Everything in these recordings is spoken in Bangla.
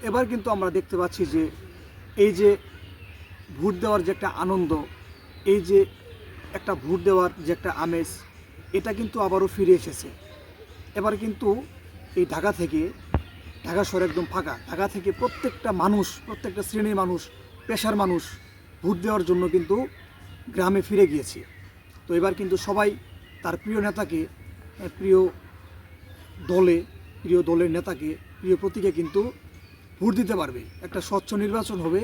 এবার কিন্তু আমরা দেখতে পাচ্ছি যে এই যে ভোট দেওয়ার যে একটা আনন্দ, এই যে একটা ভোট দেওয়ার যে একটা আমেজ, এটা কিন্তু আবারও ফিরে এসেছে। এবার কিন্তু এই ঢাকা শহর একদম ফাঁকা। ঢাকা থেকে প্রত্যেকটা মানুষ, প্রত্যেকটা শ্রেণীর মানুষ, পেশার মানুষ ভোট দেওয়ার জন্য কিন্তু গ্রামে ফিরে গিয়েছে। তো এবার কিন্তু সবাই তার প্রিয় নেতাকে, প্রিয় দলের নেতাকে, প্রিয় প্রতীকে কিন্তু ভোট দিতে পারবে। একটা স্বচ্ছ নির্বাচন হবে,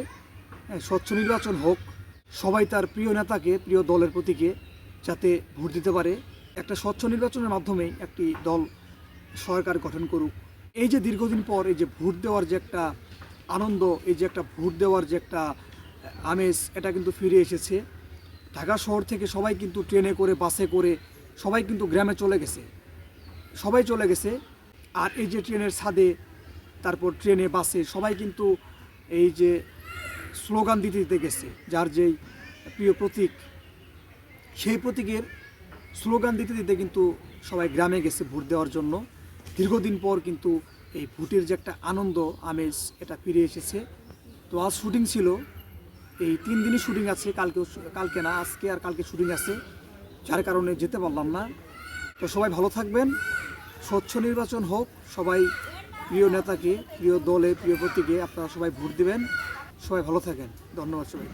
স্বচ্ছ নির্বাচন হোক, সবাই তার প্রিয় নেতাকে, প্রিয় দলের প্রতীকে যাতে ভোট দিতে পারে। একটা স্বচ্ছ নির্বাচনের মাধ্যমেই একটি দল সরকার গঠন করুক। এই যে দীর্ঘদিন পর এই যে ভোট দেওয়ার যে একটা আনন্দ, এই যে একটা ভোট দেওয়ার যে একটা আমেজ, এটা কিন্তু ফিরে এসেছে। ঢাকা শহর থেকে সবাই কিন্তু ট্রেনে করে, বাসে করে সবাই কিন্তু গ্রামে চলে গেছে, সবাই চলে গেছে। আর এই যে ট্রেনের ছাদে, তারপর ট্রেনে, বাসে সবাই কিন্তু এই যে স্লোগান দিতে দিতে গেছে, যার যেই প্রিয় প্রতীক, সেই প্রতীকের স্লোগান দিতে দিতে কিন্তু সবাই গ্রামে গেছে ভোট দেওয়ার জন্য। দীর্ঘদিন পর কিন্তু এই ভোটের যে একটা আনন্দ, আমেজ, এটা ফিরে এসেছে। তো আজ শুটিং ছিল, এই 3 দিনই শুটিং আছে, কালকে না, আজকে আর কালকে শুটিং আছে, যার কারণে যেতে পারলাম না। তো সবাই ভালো থাকবেন, স্বচ্ছ নির্বাচন হোক, সবাই প্রিয় নেতাকে, প্রিয় দলে, প্রিয় প্রতীকে আপনারা সবাই ভোট দিবেন। সবাই ভালো থাকেন, ধন্যবাদ সবাই।